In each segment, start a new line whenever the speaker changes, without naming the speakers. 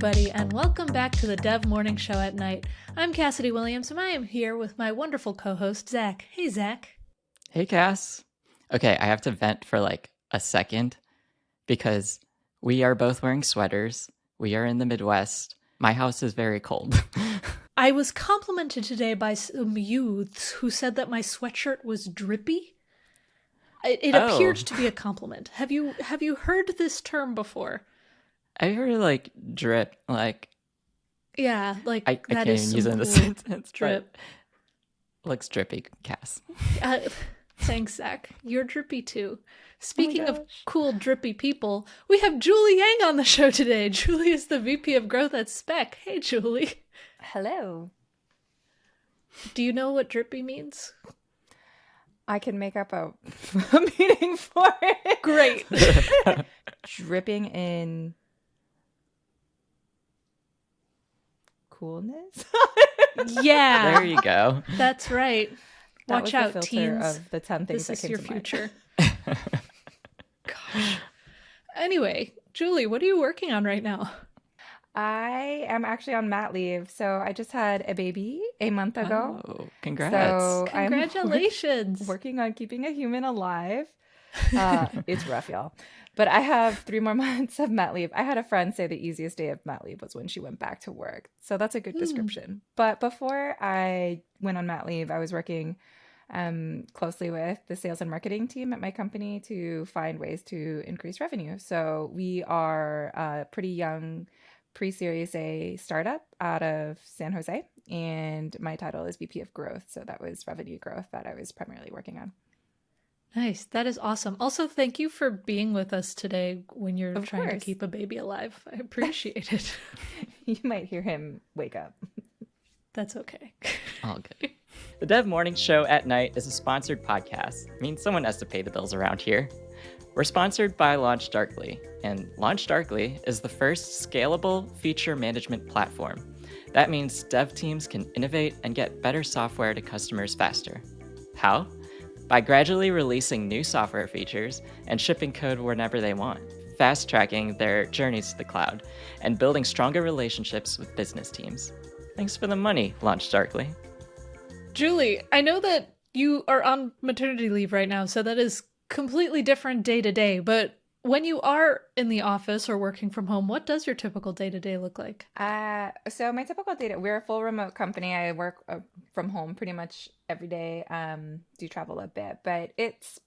everybody, and welcome back to the Dev Morning Show at Night. I'm Cassidy Williams, and I am here with my wonderful co-host, Zach. Hey, Zach.
Hey, Cass. Okay, I have to vent for like a second because we are both wearing sweaters. We are in the Midwest. My house is very cold.
I was complimented today by some youths who said that my sweatshirt was drippy. It appeared to be a compliment. Have you heard this term before?
I heard like drip, like
yeah, like
I
that
can't
is
even use it in
some
the
cool
sentence.
drip.
Looks drippy, Cass.
Thanks, Zach. You're drippy too. Speaking of cool drippy people, we have Julie Yang on the show today. Julie is the VP of Growth at Spec. Hey, Julie.
Hello.
Do you know what drippy means?
I can make up a meaning for it.
Great.
Dripping in coolness.
Yeah.
There you go.
That's right.
That
Watch
was
out,
the filter
teens.
of the 10 things
This
that
is
came
your
to mind.
future. Gosh. Anyway, Julie, what are you working on right now?
I am actually on mat leave. So I just had a baby a month ago.
Oh, congrats.
So
Congratulations.
I'm working on keeping a human alive. It's rough, y'all. But I have 3 more months of mat leave. I had a friend say the easiest day of mat leave was when she went back to work. So that's a good description. But before I went on mat leave, I was working closely with the sales and marketing team at my company to find ways to increase revenue. So we are a pretty young pre-Series A startup out of San Jose. And my title is VP of Growth. So that was revenue growth that I was primarily working on.
Nice. That is awesome. Also, thank you for being with us today when you're
Of
trying to
course.
keep a baby alive. I appreciate it.
You might hear him wake up.
That's okay.
All good. The Dev Morning Show at Night is a sponsored podcast. I mean, someone has to pay the bills around here. We're sponsored by LaunchDarkly, and LaunchDarkly is the first scalable feature management platform. That means dev teams can innovate and get better software to customers faster. How? By gradually releasing new software features and shipping code whenever they want, fast-tracking their journeys to the cloud, and building stronger relationships with business teams. Thanks for the money, LaunchDarkly.
Julie, I know that you are on maternity leave right now, so that is completely different day to day, but when you are in the office or working from home, what does your typical day to day look like?
So my typical day, we're a full remote company. I work from home pretty much every day. Do travel a bit, but it's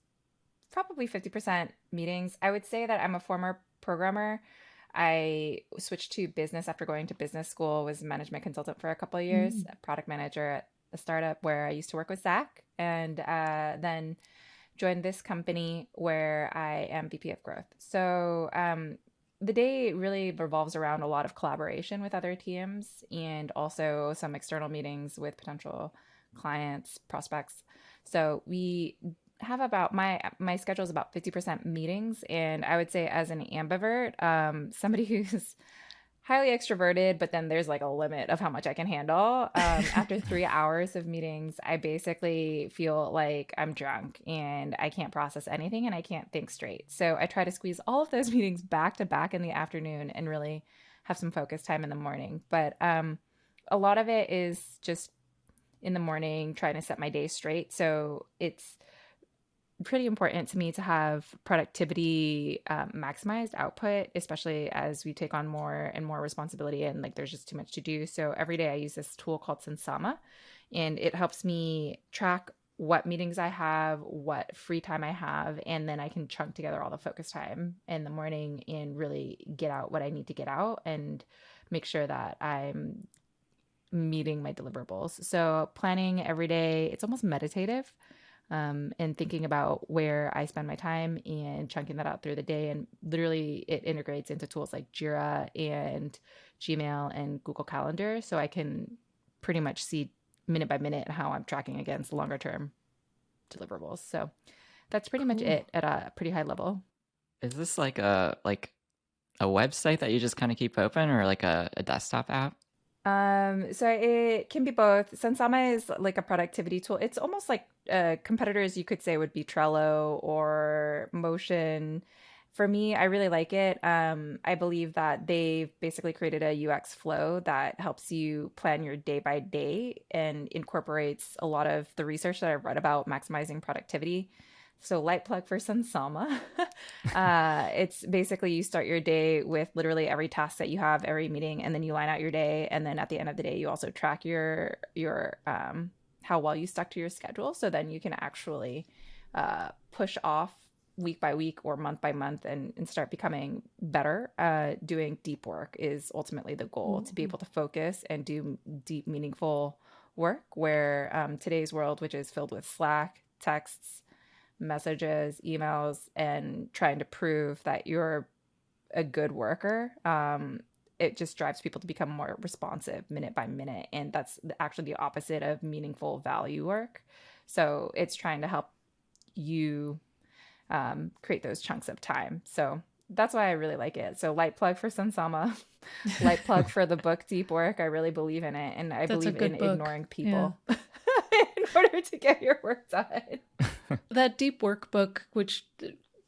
probably 50% meetings. I would say that I'm a former programmer. I switched to business after going to business school, was a management consultant for a couple of years, a product manager at a startup where I used to work with Zach, and then joined this company where I am VP of Growth. So the day really revolves around a lot of collaboration with other teams and also some external meetings with potential clients, prospects. So we have about my schedule is about 50% meetings, and I would say as an ambivert, somebody who's highly extroverted, but then there's like a limit of how much I can handle. After 3 hours of meetings, I basically feel like I'm drunk and I can't process anything and I can't think straight. So I try to squeeze all of those meetings back to back in the afternoon and really have some focus time in the morning. But a lot of it is just in the morning trying to set my day straight. So it's pretty important to me to have productivity maximized output, especially as we take on more and more responsibility and like there's just too much to do. So every day I use this tool called Sensama, and it helps me track what meetings I have, what free time I have, and then I can chunk together all the focus time in the morning and really get out what I need to get out and make sure that I'm meeting my deliverables. So planning every day, it's almost meditative. And thinking about where I spend my time and chunking that out through the day. And literally it integrates into tools like Jira and Gmail and Google Calendar. So I can pretty much see minute by minute how I'm tracking against longer term deliverables. So that's pretty much it at a pretty high level.
Is this like a website that you just kind of keep open, or like a desktop app?
So it can be both. Sensama is like a productivity tool. It's almost like competitors, you could say, would be Trello or Motion for me, I really like it. I believe that they've basically created a UX flow that helps you plan your day by day and incorporates a lot of the research that I've read about maximizing productivity. So, light plug for Sunsama. It's basically you start your day with literally every task that you have, every meeting, and then you line out your day. And then at the end of the day, you also track your how well you stuck to your schedule. So then you can actually push off week by week or month by month and start becoming better. Doing deep work is ultimately the goal, to be able to focus and do deep, meaningful work where today's world, which is filled with Slack, texts, messages, emails, and trying to prove that you're a good worker, it just drives people to become more responsive minute by minute. And that's actually the opposite of meaningful value work. So it's trying to help you create those chunks of time. So that's why I really like it. So light plug for Sunsama, light plug for the book Deep Work. I really believe in it. And I believe in ignoring people in order to get your work done.
That Deep Work book, which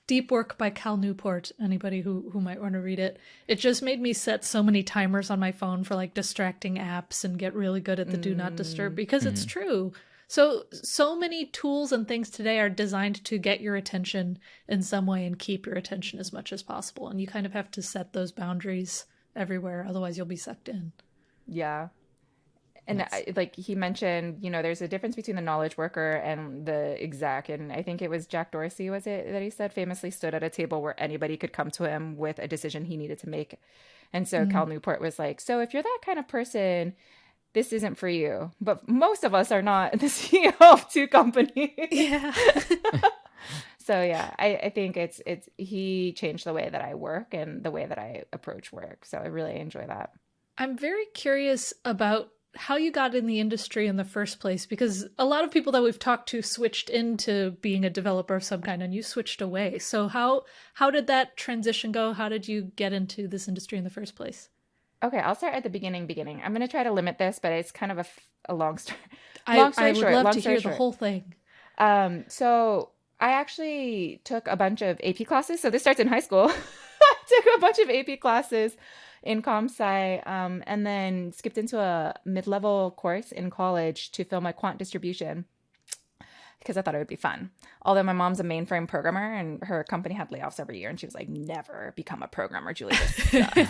Deep Work by Cal Newport, anybody who might want to read it, it just made me set so many timers on my phone for like distracting apps and get really good at the do not disturb, because it's true. So many tools and things today are designed to get your attention in some way and keep your attention as much as possible. And you kind of have to set those boundaries everywhere. Otherwise, you'll be sucked in.
Yeah. And like he mentioned, there's a difference between the knowledge worker and the exec. And I think it was Jack Dorsey, was it, that he said famously stood at a table where anybody could come to him with a decision he needed to make. And so Cal Newport was like, so if you're that kind of person, this isn't for you. But most of us are not the CEO of two companies.
Yeah.
So yeah, I think he changed the way that I work and the way that I approach work. So I really enjoy that.
I'm very curious about how you got in the industry in the first place, because a lot of people that we've talked to switched into being a developer of some kind, and you switched away. So how did that transition go? How did you get into this industry in the first place?
Okay, I'll start at the beginning. I'm going to try to limit this, but it's kind of a long story.
I would love to hear the whole thing.
So I actually took a bunch of AP classes. So this starts in high school. I took a bunch of AP classes in comp sci, and then skipped into a mid-level course in college to fill my quant distribution because I thought it would be fun. Although my mom's a mainframe programmer and her company had layoffs every year, and she was like, never become a programmer, Julie. This sucks.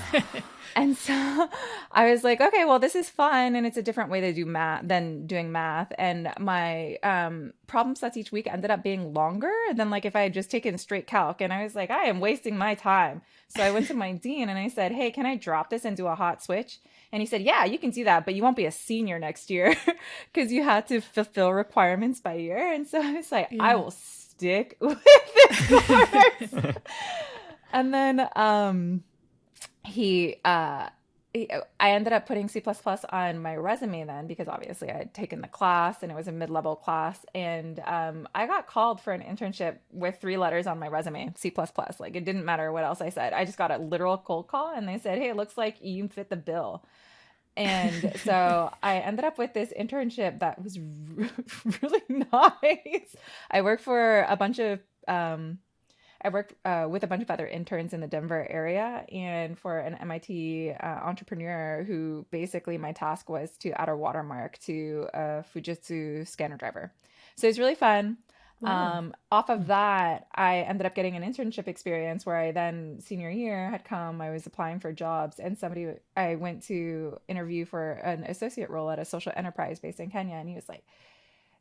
And so I was like, okay, well, this is fun, and it's a different way to do math than doing math. And my problem sets each week ended up being longer than like if I had just taken straight calc. And I was like, I am wasting my time. So I went to my dean and I said, hey, can I drop this and do a hot switch? And he said, yeah, you can do that, but you won't be a senior next year because you had to fulfill requirements by year. And so I was like, I will stick with this course. And then I ended up putting C++ on my resume then, because obviously I had taken the class and it was a mid-level class. And I got called for an internship with 3 letters on my resume, C++. Like it didn't matter what else I said. I just got a literal cold call and they said, hey, it looks like you fit the bill. And so I ended up with this internship that was really nice. I worked for a bunch of with a bunch of other interns in the Denver area and for an MIT entrepreneur who basically my task was to add a watermark to a Fujitsu scanner driver. So it was really fun. Wow. Off of that, I ended up getting an internship experience where I then senior year had come, I was applying for jobs and I went to interview for an associate role at a social enterprise based in Kenya. And he was like,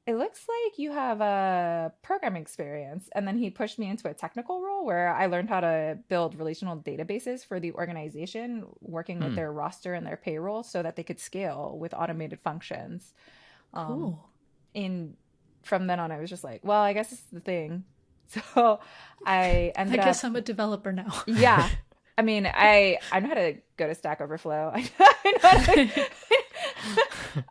it looks like you have a programming experience. And then he pushed me into a technical role where I learned how to build relational databases for the organization, working with their roster and their payroll so that they could scale with automated functions.
Cool.
From then on, I was just like, well, I guess this is the thing. So I
guess I'm a developer now.
Yeah. I mean, I know how to go to Stack Overflow. I know how to,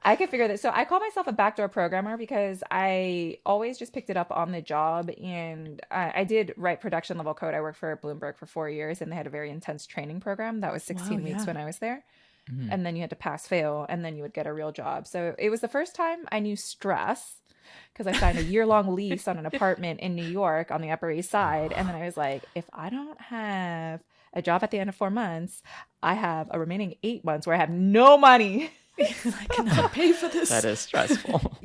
I could figure this. So I call myself a backdoor programmer because I always just picked it up on the job. And I did write production level code. I worked for Bloomberg for 4 years and they had a very intense training program. That was 16 weeks when I was there. Mm-hmm. And then you had to pass fail and then you would get a real job. So it was the first time I knew stress. because I signed a year-long lease on an apartment in New York on the Upper East Side. And then I was like, if I don't have a job at the end of 4 months, I have a remaining 8 months where I have no money.
I cannot pay for this.
That is stressful.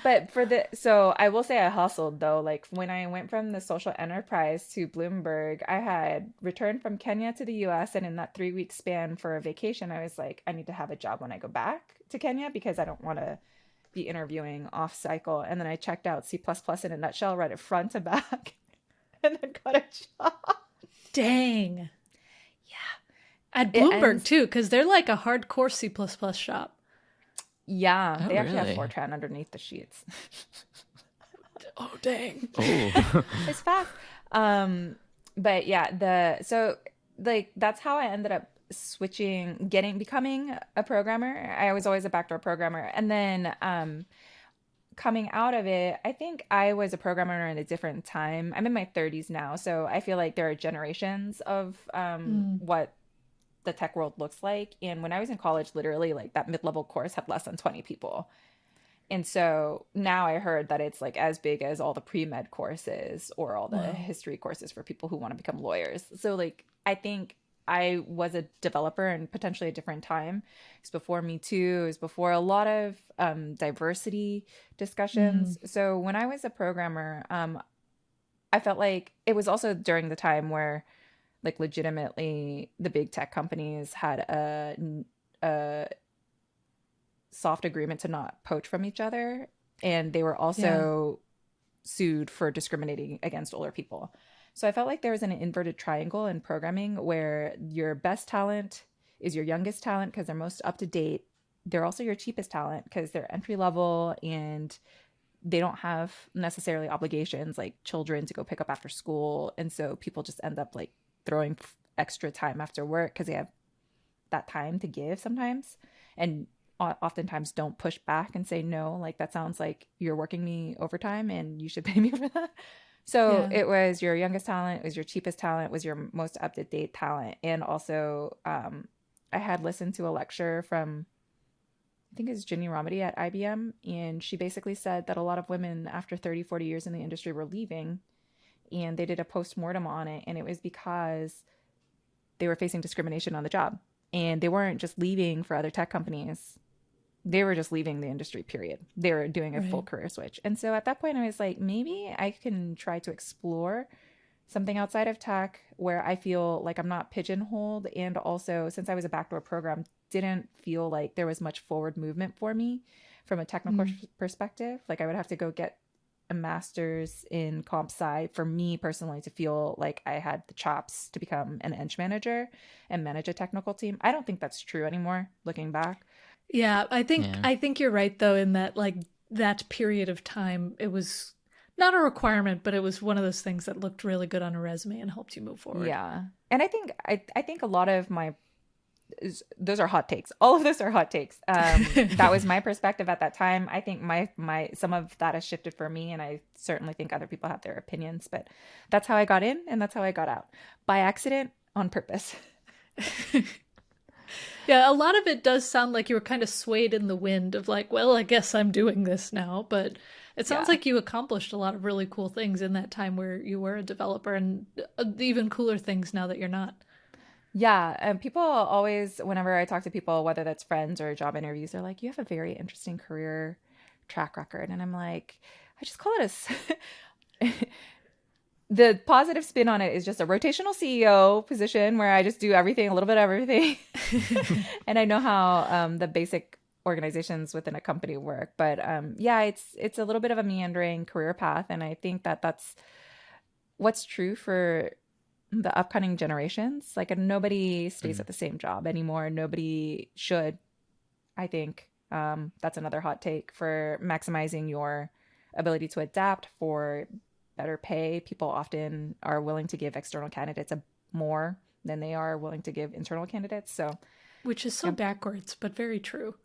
But so I will say I hustled though. Like when I went from the social enterprise to Bloomberg, I had returned from Kenya to the US, and in that 3-week span for a vacation, I was like, I need to have a job when I go back to Kenya because I don't want to be interviewing off cycle. And then I checked out C++ in a nutshell, read it front to back, and then got a job.
Dang. At Bloomberg, too, because they're like a hardcore C++ shop.
Yeah,
Oh,
they actually
really?
have Fortran underneath the sheets.
Oh, dang.
Oh.
It's fast. But yeah, that's how I ended up becoming a programmer. I was always a backdoor programmer. And then coming out of it, I think I was a programmer in a different time. I'm in my 30s now, so I feel like there are generations of what the tech world looks like. And when I was in college, literally like that mid-level course had less than 20 people. And so now I heard that it's like as big as all the pre-med courses or all the history courses for people who want to become lawyers. So like, I think I was a developer in potentially a different time. It's before Me Too. It was before a lot of diversity discussions. So when I was a programmer, I felt like it was also during the time where like legitimately the big tech companies had a soft agreement to not poach from each other. And they were also sued for discriminating against older people. So I felt like there was an inverted triangle in programming where your best talent is your youngest talent because they're most up to date. They're also your cheapest talent because they're entry level and they don't have necessarily obligations like children to go pick up after school. And so people just end up like throwing extra time after work because they have that time to give sometimes, and oftentimes don't push back and say no, like that sounds like you're working me overtime and you should pay me for that. So it was your youngest talent, it was your cheapest talent, it was your most up-to-date talent. And also I had listened to a lecture from, I think it's Ginny Rometty at IBM, and she basically said that a lot of women after 30-40 years in the industry were leaving, and they did a post-mortem on it, and it was because they were facing discrimination on the job. And they weren't just leaving for other tech companies. They were just leaving the industry, period. They were doing a full career switch. And so at that point, I was like, maybe I can try to explore something outside of tech where I feel like I'm not pigeonholed. And also, since I was a backdoor program, didn't feel like there was much forward movement for me from a technical perspective. Like I would have to go get a master's in comp sci for me personally to feel like I had the chops to become an eng manager and manage a technical team. I don't think that's true anymore looking back.
Yeah, I think you're right though in that like that period of time it was not a requirement, but it was one of those things that looked really good on a resume and helped you move forward.
Yeah. And I think a lot of those are hot takes. All of those are hot takes. That was my perspective at that time. I think my some of that has shifted for me, and I certainly think other people have their opinions, but that's how I got in and that's how I got out. By accident, on purpose.
Yeah, a lot of it does sound like you were kind of swayed in the wind of like, well, I guess I'm doing this now, but it sounds like you accomplished a lot of really cool things in that time where you were a developer, and even cooler things now that you're not.
Yeah, and people always, whenever I talk to people, whether that's friends or job interviews, they're like, you have a very interesting career track record. And I'm like, I just call it the positive spin on it is just a rotational CEO position where I just do everything, a little bit of everything. And I know how the basic organizations within a company work. But yeah, it's a little bit of a meandering career path. And I think that that's what's true for the upcoming generations. Like nobody stays at the same job anymore. Nobody should. I think that's another hot take for maximizing your ability to adapt for better pay. People often are willing to give external candidates more than they are willing to give internal candidates. So,
which is so backwards, but very true.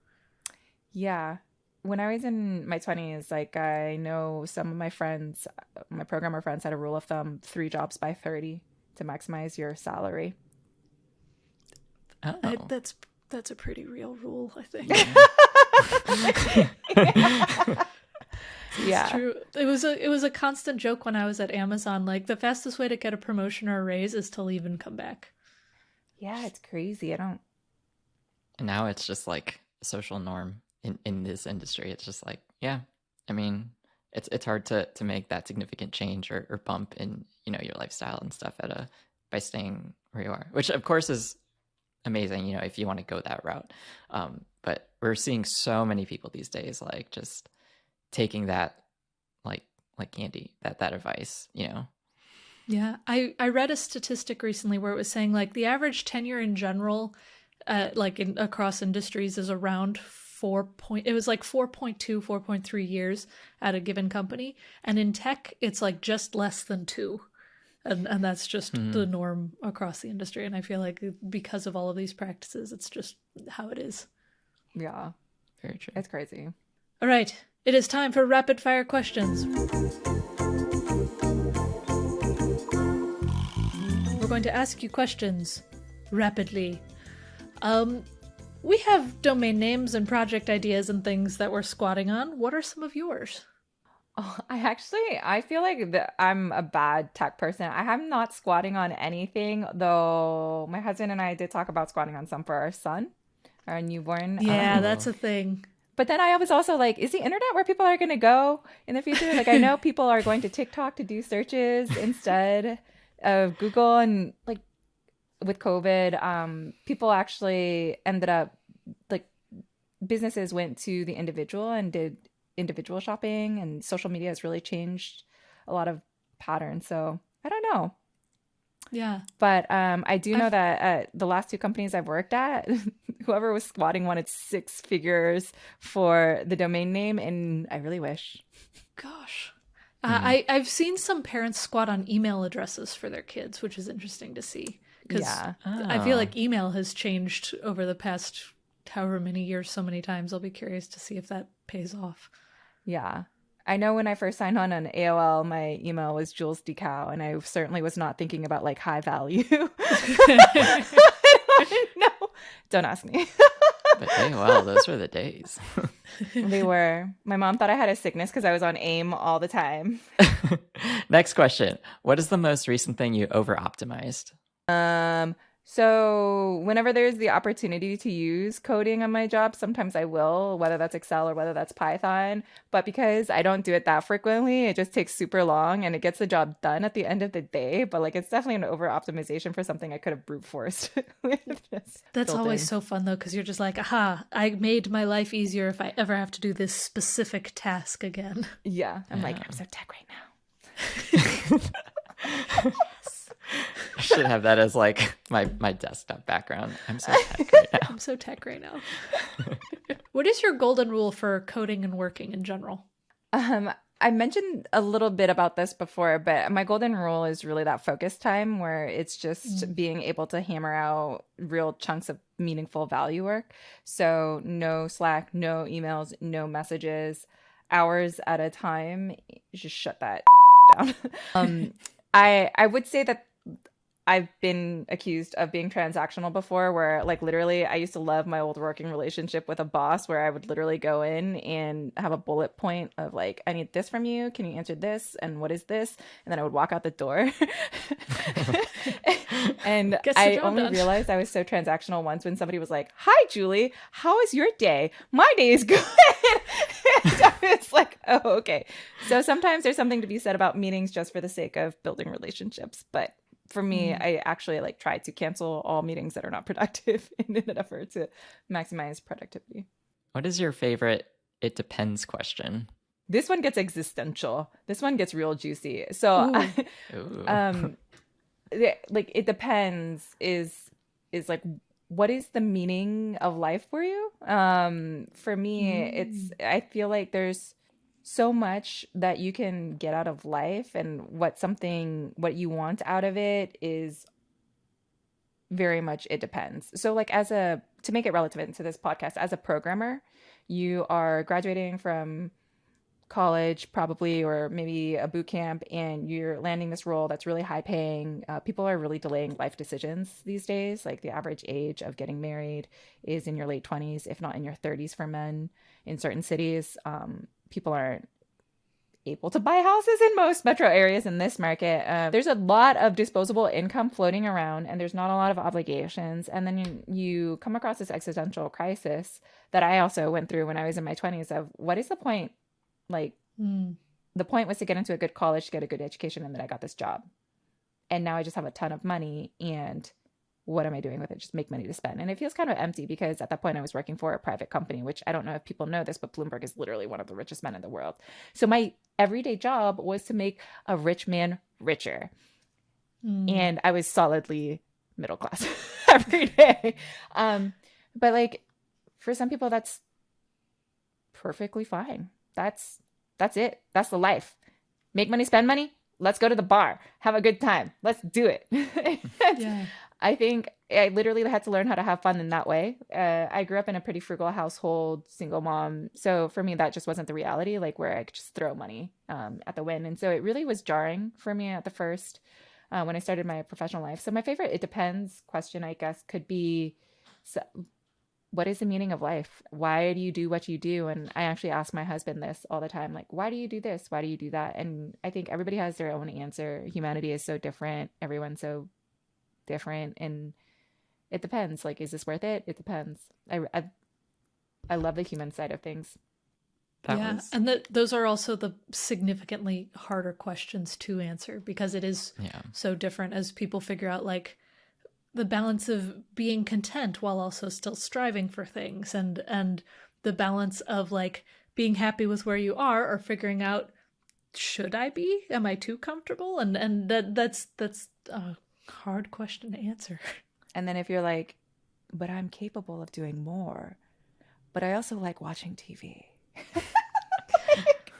Yeah. When I was in my 20s, like I know some of my friends, my programmer friends had a rule of thumb, 3 jobs by 30 to maximize your salary.
Oh.
That's a pretty real rule, I think. It's
Yeah.
true. It was a constant joke when I was at Amazon. Like the fastest way to get a promotion or a raise is to leave and come back.
Yeah, it's crazy. I don't.
And now it's just like a social norm in this industry. It's just like, yeah, I mean, it's hard to make that significant change or bump in, your lifestyle and stuff by staying where you are, which of course is amazing, if you want to go that route. But we're seeing so many people these days, like just taking that like candy, that advice.
Yeah, I read a statistic recently where it was saying like the average tenure in general, like across industries, is around it was like 4.2, 4.3 years at a given company, and in tech it's like just less than 2, and that's just the norm across the industry. And I feel like because of all of these practices, it's just how it is.
Yeah,
Very true.
it's crazy.
All right, it is time for rapid fire questions. We're going to ask you questions rapidly. We have domain names and project ideas and things that we're squatting on. What are some of yours?
Oh, I feel like I'm a bad tech person. I am not squatting on anything, though my husband and I did talk about squatting on some for our son, our newborn.
Yeah,
Oh.
that's a thing.
But then I was also like, is the internet where people are going to go in the future? Like, I know people are going to TikTok to do searches instead of Google. And like with COVID, people actually ended up, like, businesses went to the individual and did individual shopping, and social media has really changed a lot of patterns. So I don't know.
Yeah.
But I do know that the last 2 companies I've worked at, whoever was squatting wanted 6 figures for the domain name, and I really wish.
Gosh. I've seen some parents squat on email addresses for their kids, which is interesting to see. Because
Yeah.
I feel like email has changed over the past however many years, so many times. I'll be curious to see if that pays off.
Yeah. I know when I first signed on AOL, my email was Jules Decal, and I certainly was not thinking about like high value. No, don't ask me.
But AOL, those were the days.
They were. My mom thought I had a sickness because I was on AIM all the time.
Next question. What is the most recent thing you over optimized?
So whenever there's the opportunity to use coding on my job, sometimes I will, whether that's Excel or whether that's Python. But because I don't do it that frequently, it just takes super long and it gets the job done at the end of the day. But like it's definitely an over optimization for something I could have brute forced with just
That's
built
always
in.
so fun though, because you're just like, aha, I made my life easier if I ever have to do this specific task again.
Yeah. I'm like, I'm so tech right now.
I should have that as like my desktop background. I'm so tech right now.
I'm so tech right now. What is your golden rule for coding and working in general?
I mentioned a little bit about this before, but my golden rule is really that focus time where it's just being able to hammer out real chunks of meaningful value work. So no Slack, no emails, no messages, hours at a time. Just shut that down. I would say that I've been accused of being transactional before, where like literally I used to love my old working relationship with a boss where I would literally go in and have a bullet point of like, I need this from you. Can you answer this? And what is this? And then I would walk out the door. And
Gets the
I
job
only
done.
realized I was so transactional once when somebody was like, hi, Julie, how is your day? My day is good. And I was like, oh, okay. So sometimes there's something to be said about meetings just for the sake of building relationships. But for me, I actually like try to cancel all meetings that are not productive in an effort to maximize productivity.
What is your favorite it depends question?
This one gets existential. This one gets real juicy. So,
Ooh.
like it depends is like what is the meaning of life for you? For me, it's I feel like there's so much that you can get out of life, and what you want out of it is very much it depends. So like to make it relevant to this podcast, as a programmer, you are graduating from college probably, or maybe a boot camp, and you're landing this role that's really high paying. People are really delaying life decisions these days. Like the average age of getting married is in your late 20s, if not in your 30s for men in certain cities. People aren't able to buy houses in most metro areas in this market. There's a lot of disposable income floating around, and there's not a lot of obligations. And then you come across this existential crisis that I also went through when I was in my 20s of what is the point? Like, the point was to get into a good college, to get a good education, and then I got this job. And now I just have a ton of money, and what am I doing with it? Just make money to spend. And it feels kind of empty because at that point I was working for a private company, which I don't know if people know this, but Bloomberg is literally one of the richest men in the world. So my everyday job was to make a rich man richer. And I was solidly middle class every day. But like for some people, that's perfectly fine. That's it. That's the life. Make money, spend money. Let's go to the bar. Have a good time. Let's do it.
Yeah.
I think I literally had to learn how to have fun in that way. I grew up in a pretty frugal household, single mom. So for me, that just wasn't the reality, like where I could just throw money at the wind. And so it really was jarring for me at the first when I started my professional life. So my favorite "it depends" question, I guess, could be, so, what is the meaning of life? Why do you do what you do? And I actually ask my husband this all the time, like, why do you do this? Why do you do that? And I think everybody has their own answer. Humanity is so different. Everyone's so different, and it depends. Like, is this worth it? It depends. I love the human side of things.
And those are also the significantly harder questions to answer because it is so different as people figure out like the balance of being content while also still striving for things, and the balance of like being happy with where you are or figuring out, should I be? Am I too comfortable? And that's hard question to answer.
And then if you're like, but I'm capable of doing more, but I also like watching TV.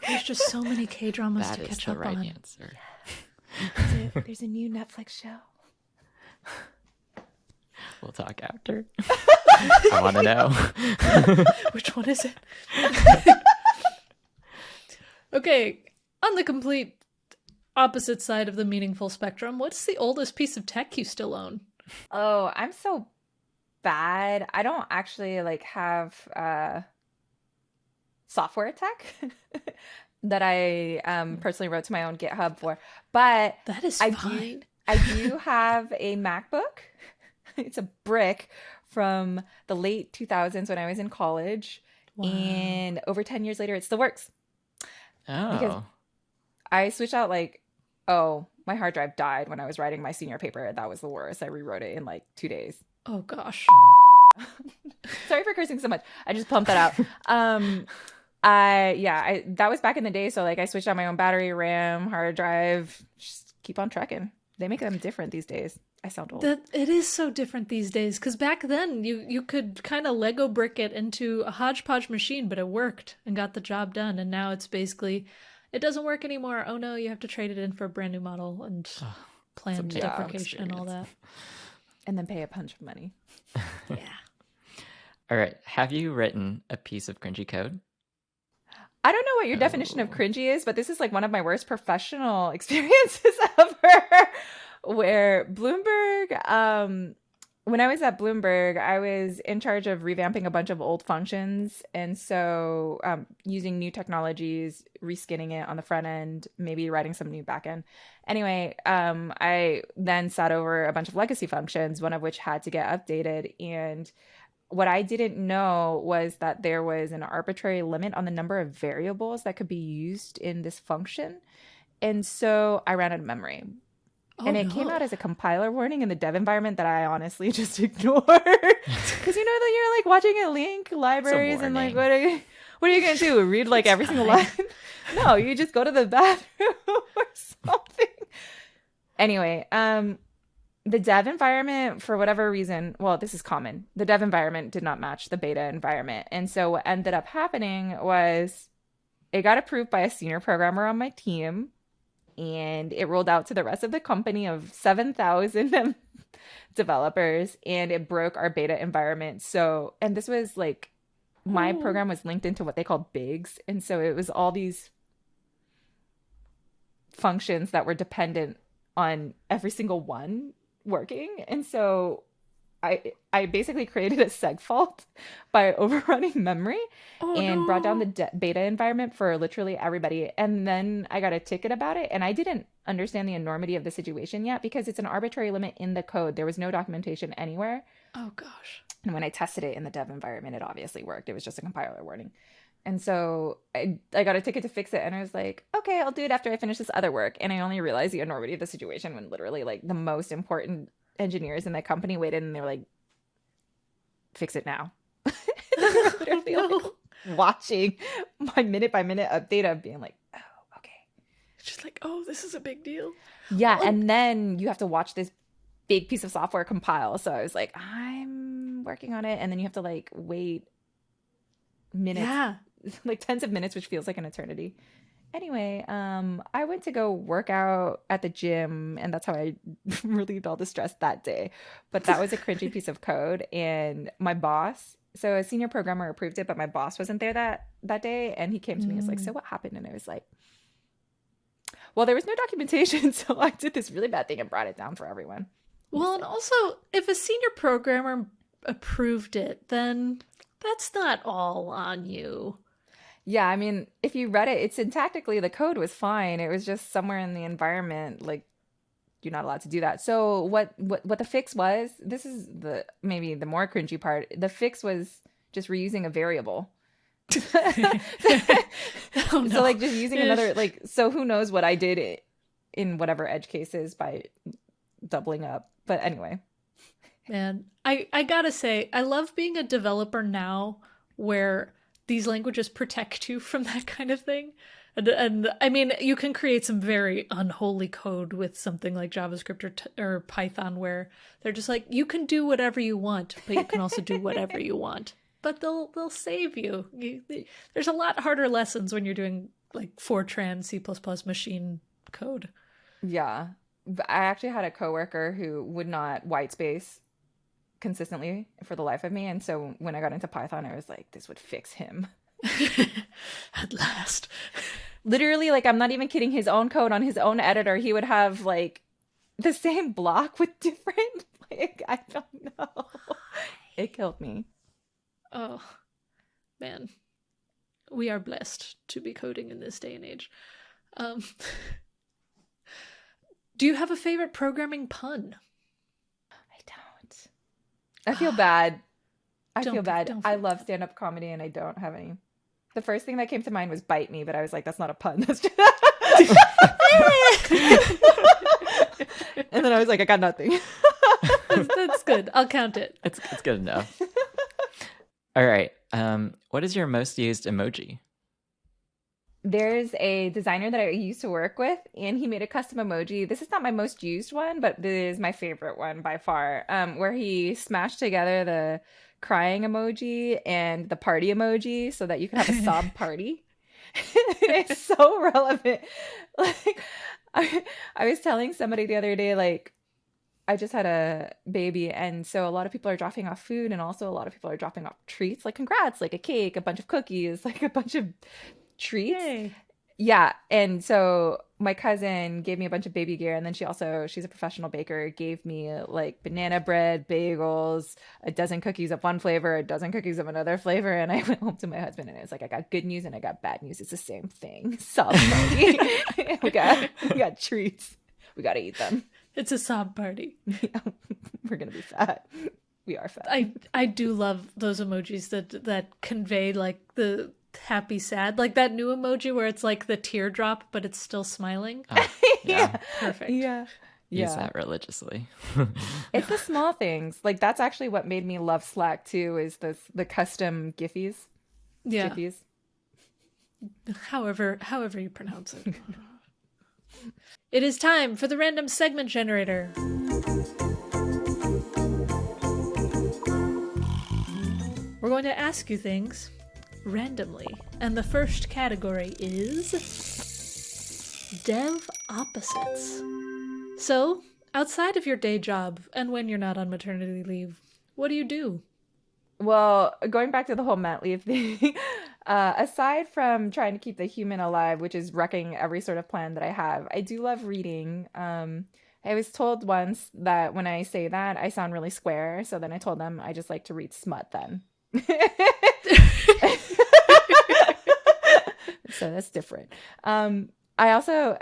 There's just so many K-dramas to catch up on.
That is the right answer.
There's a new Netflix show.
We'll talk after. I want to know.
Which one is it? Okay, on the complete opposite side of the meaningful spectrum, what's the oldest piece of tech you still own?
Oh, I'm so bad. I don't actually like have software tech that I personally wrote to my own GitHub for, but
That is
I
fine.
I do have a MacBook. It's a brick from the late 2000s when I was in college,
Wow.
and over 10 years later, it still works. Because
Oh,
I switched out my hard drive died when I was writing my senior paper. That was the worst. I rewrote it in like 2 days.
Oh gosh.
Sorry for cursing so much. I just pumped that out. That was back in the day. So like I switched out my own battery, RAM, hard drive. Just keep on trucking. They make them different these days. I sound old.
That it is so different these days because back then you could kind of Lego brick it into a hodgepodge machine, but it worked and got the job done. And now it's basically, it doesn't work anymore. Oh no, you have to trade it in for a brand new model and planned
big
deprecation and all that.
And then pay a bunch of money.
Yeah.
all right. Have you written a piece of cringy code?
I don't know what your definition of cringy is, but this is like one of my worst professional experiences ever. Where Bloomberg, when I was at Bloomberg, I was in charge of revamping a bunch of old functions. And so using new technologies, reskinning it on the front end, maybe writing some new back end. Anyway, I then sat over a bunch of legacy functions, one of which had to get updated. And what I didn't know was that there was an arbitrary limit on the number of variables that could be used in this function. And so I ran out of memory. And it came out as a compiler warning in the dev environment that I honestly just ignored. Because you know that you're like watching a link libraries and like, what are you going to do? Read like every single line? No, you just go to the bathroom or something. Anyway, the dev environment, for whatever reason, well, this is common. The dev environment did not match the beta environment. And so what ended up happening was it got approved by a senior programmer on my team. And it rolled out to the rest of the company of 7,000 developers, and it broke our beta environment. So, and this was like, my program was linked into what they called bigs. And so it was all these functions that were dependent on every single one working. And so I basically created a seg fault by overrunning memory
Oh
and brought down the
no.
beta environment for literally everybody. And then I got a ticket about it, and I didn't understand the enormity of the situation yet because it's an arbitrary limit in the code. There was no documentation anywhere.
Oh gosh.
And when I tested it in the dev environment, it obviously worked. It was just a compiler warning. And so I got a ticket to fix it, and I was like, okay, I'll do it after I finish this other work. And I only realized the enormity of the situation when literally like the most important engineers in the company waited, and they were like, fix it now. They were
Oh
literally like
no.
watching my minute by minute update of being like, oh, okay.
She's like, oh, this is a big deal.
Yeah.
Oh,
And then you have to watch this big piece of software compile. So I was like, I'm working on it. And then you have to like wait minutes,
yeah.
like tens of minutes, which feels like an eternity. Anyway, I went to go work out at the gym, and that's how I relieved all the stress that day. But that was a cringy piece of code, and my boss, so a senior programmer approved it, but my boss wasn't there that day, and he came to me and was like, "So
Mm.
what happened?" And I was like, "Well, there was no documentation, so I did this really bad thing and brought it down for everyone." He was
Well, and
like,
also, if a senior programmer approved it, then that's not all on you.
Yeah, I mean, if you read it, it's syntactically the code was fine. It was just somewhere in the environment, like you're not allowed to do that. So what the fix was, this is the maybe the more cringy part. The fix was just reusing a variable.
Oh
So
no.
like just using another like so who knows what I did in whatever edge cases by doubling up. But anyway.
Man, I gotta say, I love being a developer now where these languages protect you from that kind of thing. And I mean, you can create some very unholy code with something like JavaScript or Python where they're just like, you can do whatever you want, but you can also do whatever you want. But they'll save you. There's a lot harder lessons when you're doing like Fortran, C++ machine code.
Yeah. But I actually had a coworker who would not white space consistently for the life of me. And so when I got into Python, I was like, this would fix him.
At last.
Literally, like, I'm not even kidding. His own code on his own editor, he would have like the same block with different, like, I don't know. It killed me.
Oh, man. We are blessed to be coding in this day and age. Um, do you have a favorite programming pun?
I don't. I feel bad. I feel
Don't
bad.
don't
I
feel
love
bad.
stand-up comedy and I don't have any. The first thing that came to mind was bite me, but I was like, that's not a pun. That's just... And then I was like, I got nothing.
That's good. I'll count it.
It's good enough. All right. What is your most used emoji?
There's a designer that I used to work with, and he made a custom emoji. This is not my most used one, but this is my favorite one by far. Where he smashed together the crying emoji and the party emoji so that you can have a sob party. It's so relevant. Like, I was telling somebody the other day, like, I just had a baby, and so a lot of people are dropping off food, and also a lot of people are dropping off treats, like congrats, like a cake, a bunch of cookies, like a bunch of treats.
Yay.
Yeah. And so my cousin gave me a bunch of baby gear. And then she's a professional baker, gave me like banana bread, bagels, a dozen cookies of one flavor, a dozen cookies of another flavor. And I went home to my husband and I was like, I got good news and I got bad news. It's the same thing. Solid party. we got treats. We got to eat them.
It's a sob party.
Yeah, we're going to be fat. We are fat.
I do love those emojis that convey like the happy sad, like that new emoji where it's like the teardrop but it's still smiling.
Oh, yeah.
Perfect.
Yeah.
Use
Yeah.
that religiously.
It's the small things. Like that's actually what made me love Slack too, is the custom Giphies.
Yeah.
Giphies.
However you pronounce it. It is time for the random segment generator. We're going to ask you things randomly, and the first category is dev opposites. So, outside of your day job and when you're not on maternity leave, what do you do?
Well, going back to the whole mat leave thing, aside from trying to keep the human alive, which is wrecking every sort of plan that I have, I do love reading. I was told once that when I say that, I sound really square. So then I told them I just like to read smut then. So that's different. I also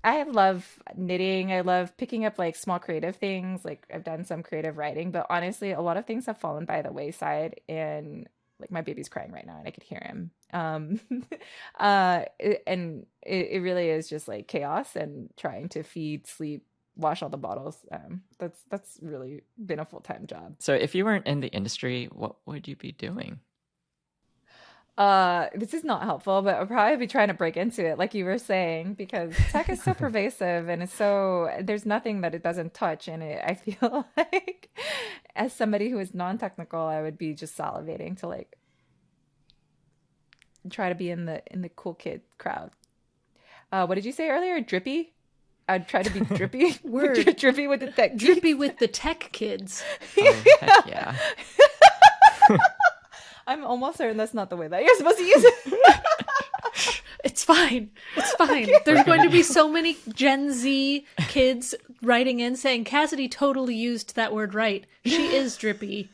I love knitting. I love picking up like small creative things. Like I've done some creative writing, but honestly, a lot of things have fallen by the wayside. And like my baby's crying right now, and I could hear him. It really is just like chaos and trying to feed, sleep, wash all the bottles. That's really been a full-time job.
So if you weren't in the industry, what would you be doing?
This is not helpful, but I'll probably be trying to break into it, like you were saying, because tech is so pervasive and it's so there's nothing that it doesn't touch in it. I feel like as somebody who is non-technical, I would be just salivating to like try to be in the cool kid crowd. What did you say earlier? Drippy? I'd try to be drippy.
Word.
Drippy with the tech.
Drippy with the tech kids.
Oh, heck yeah.
I'm almost certain that's not the way that you're supposed to use it.
It's fine. It's fine. There's going to be so many Gen Z kids writing in saying Cassidy totally used that word right. She is drippy.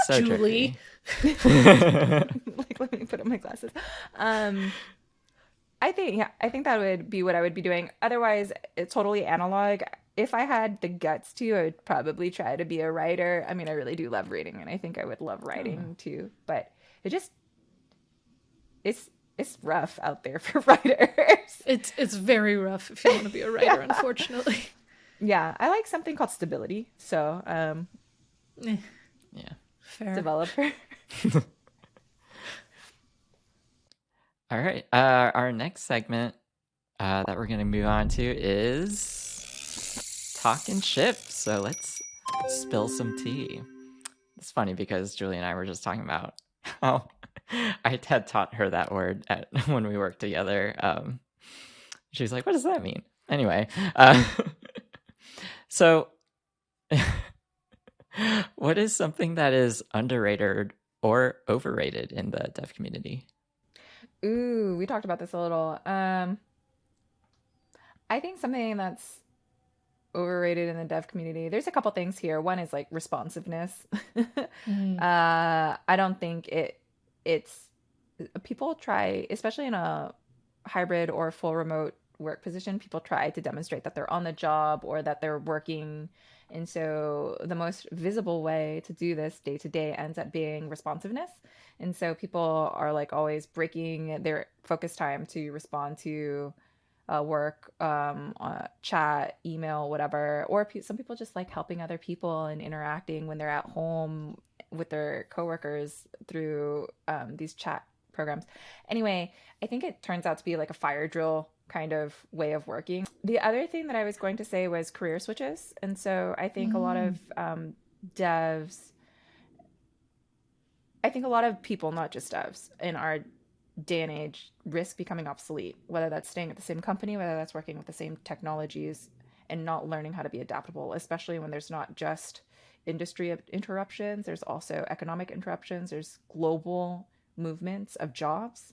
So
Julie.
Like, let me put on my glasses. I think that would be what I would be doing. Otherwise, it's totally analog. If I had the guts to, I would probably try to be a writer. I mean, I really do love reading, and I think I would love writing too. But it's rough out there for writers.
It's very rough if you want to be a writer, unfortunately.
Yeah, I like something called stability. So,
Yeah. Fair.
developer.
All right. Our next segment that we're going to move on to is talking ship. So let's spill some tea. It's funny because Julie and I were just talking about how I had taught her that word when we worked together. She was like, "What does that mean?" Anyway, so what is something that is underrated or overrated in the dev community?
Ooh, we talked about this a little. I think something that's overrated in the dev community. There's a couple things here. One is like responsiveness. I don't think it's people try, especially in a hybrid or full remote work position, people try to demonstrate that they're on the job or that they're working. And so the most visible way to do this day to day ends up being responsiveness. And so people are like always breaking their focus time to respond to work, chat, email, whatever. Or some people just like helping other people and interacting when they're at home with their coworkers through these chat programs. Anyway, I think it turns out to be like a fire drill kind of way of working. The other thing that I was going to say was career switches. And so I think a lot of devs, I think a lot of people, not just devs, in our day and age risk becoming obsolete, whether that's staying at the same company, whether that's working with the same technologies and not learning how to be adaptable, especially when there's not just industry interruptions, there's also economic interruptions, there's global movements of jobs,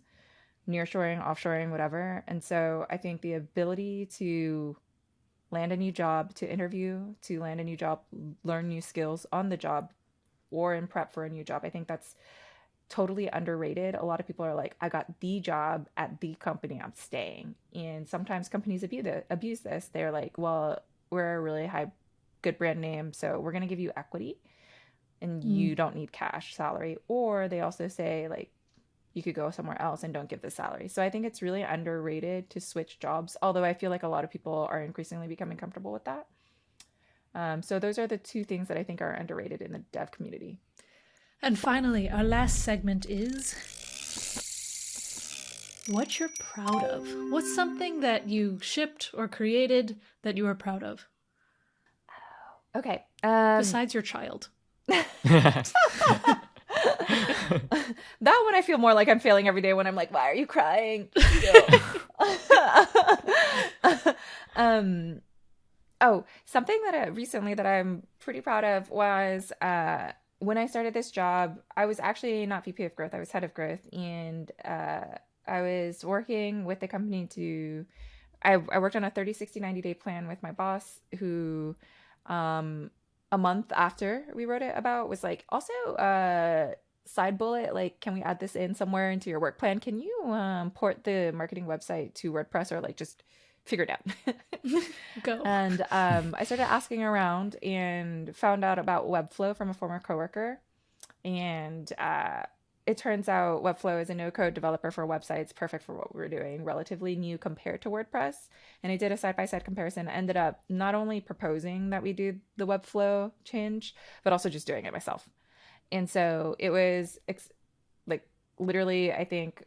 nearshoring, offshoring, whatever. And so I think the ability to land a new job, to interview, to land a new job, learn new skills on the job or in prep for a new job, I think that's totally underrated. A lot of people are like, I got the job at the company, I'm staying. And sometimes companies abuse this. They're like, well, we're a really good brand name, so we're going to give you equity and you don't need cash salary. Or they also say like, you could go somewhere else and don't give the salary. So I think it's really underrated to switch jobs, although I feel like a lot of people are increasingly becoming comfortable with that. So those are the two things that I think are underrated in the dev community.
And finally, our last segment is what you're proud of. What's something that you shipped or created that you are proud of?
Okay.
Besides your child.
That one I feel more like I'm failing every day when I'm like, why are you crying? Something that recently that I'm pretty proud of was when I started this job, I was actually not VP of growth, I was head of growth. And I was working with the company to I worked on a 30, 60, 90-day plan with my boss who a month after we wrote it about was like, also side bullet, like, can we add this in somewhere into your work plan? Can you port the marketing website to WordPress, or like just figure it out?
Go.
And I started asking around and found out about Webflow from a former coworker. And it turns out Webflow is a no-code developer for websites, perfect for what we were doing, relatively new compared to WordPress. And I did a side-by-side comparison. I ended up not only proposing that we do the Webflow change, but also just doing it myself. And so it was like literally, I think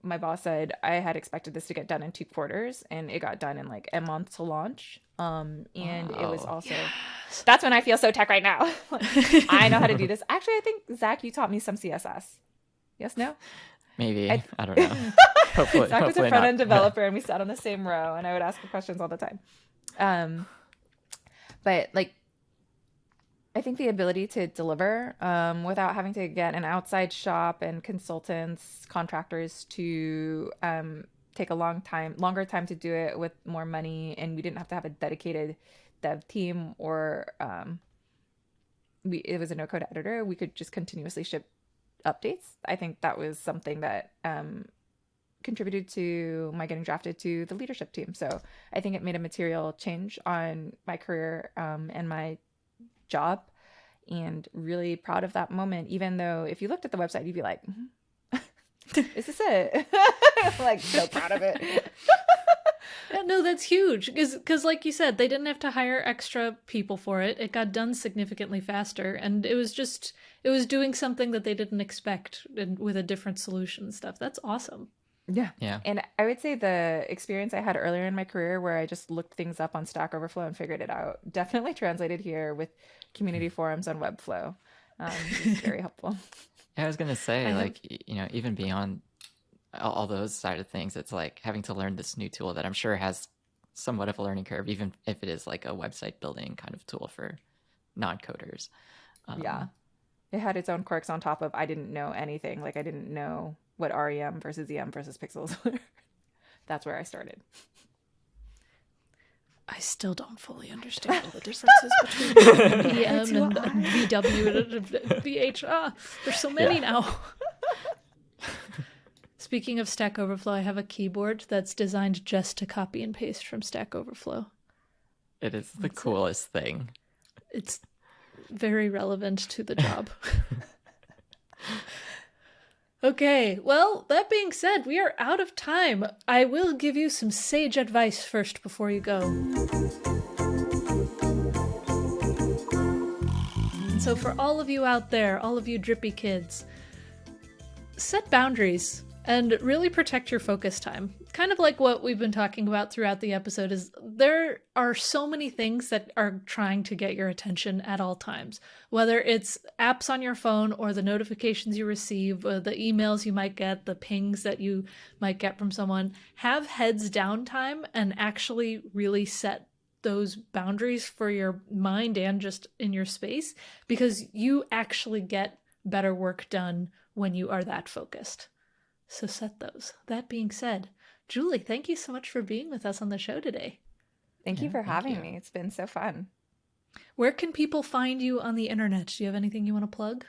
my boss said I had expected this to get done in 2 quarters, and it got done in like a month to launch. And it was also, that's when I feel so tech right now. I know how to do this. Actually, I think, Zach, you taught me some CSS. Yes, no?
Maybe. I don't know. Hopefully,
Zach was a
hopefully
front-end
not.
developer, and we sat on the same row, and I would ask him questions all the time. But like, I think the ability to deliver without having to get an outside shop and consultants, contractors to take a longer time to do it with more money, and we didn't have to have a dedicated dev team, or it was a no-code editor. We could just continuously ship updates. I think that was something that contributed to my getting drafted to the leadership team. So I think it made a material change on my career and my job, and really proud of that moment. Even though if you looked at the website, you'd be like, is this it? Like, so proud of it.
Yeah, no, that's huge. Because like you said, they didn't have to hire extra people for it. It got done significantly faster. And it was doing something that they didn't expect, and with a different solution and stuff. That's awesome.
Yeah.
Yeah.
And I would say the experience I had earlier in my career, where I just looked things up on Stack Overflow and figured it out, definitely translated here with community forums on Webflow. It's very helpful.
Yeah, I was gonna say, like, even beyond all those side of things, it's like having to learn this new tool that I'm sure has somewhat of a learning curve, even if it is like a website building kind of tool for non-coders.
Yeah. It had its own quirks on top of, I didn't know anything. Like, I didn't know what REM versus EM versus pixels were. That's where I started.
I still don't fully understand all the differences between EM and VW and VH. There's so many now. Speaking of Stack Overflow, I have a keyboard that's designed just to copy and paste from Stack Overflow.
It is the coolest thing.
It's very relevant to the job. Okay, well, that being said, we are out of time. I will give you some sage advice first before you go. And so for all of you out there, all of you drippy kids, set boundaries and really protect your focus time. Kind of like what we've been talking about throughout the episode, is there are so many things that are trying to get your attention at all times, whether it's apps on your phone or the notifications you receive, the emails you might get, the pings that you might get from someone. Have heads down time and actually really set those boundaries for your mind and just in your space, because you actually get better work done when you are that focused. So set those. That being said, Julie, thank you so much for being with us on the show today.
Thank you for having me. It's been so fun.
Where can people find you on the internet? Do you have anything you want to plug?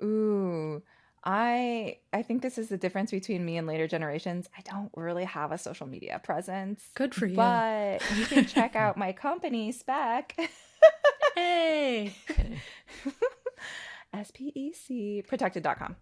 Ooh, I think this is the difference between me and later generations. I don't really have a social media presence.
Good for you.
But you can check out my company, Spec.
Hey!
SPEC, protected.com.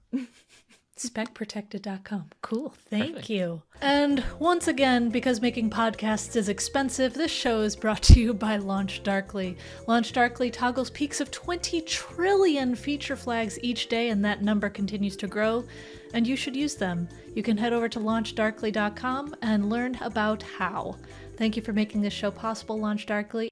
Specprotected.com. Cool. Thank
Perfect.
you. And once again, because making podcasts is expensive, this show is brought to you by Launch Darkly. Launch Darkly toggles peaks of 20 trillion feature flags each day, and that number continues to grow, and you should use them. You can head over to launchdarkly.com and learn about how. Thank you for making this show possible, Launch Darkly.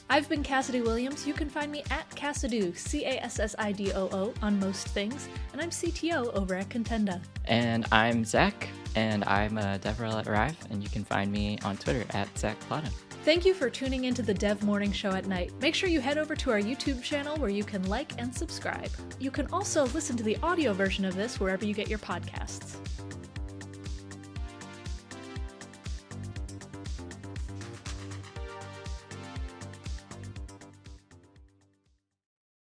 I've been Cassidy Williams. You can find me at Cassidoo, Cassidoo, on most things, and I'm CTO over at Contenda.
And I'm Zach, and I'm a dev rel at Arrive, and you can find me on Twitter at Zach Plata.
Thank you for tuning into the Dev Morning Show at night. Make sure you head over to our YouTube channel where you can like and subscribe. You can also listen to the audio version of this wherever you get your podcasts.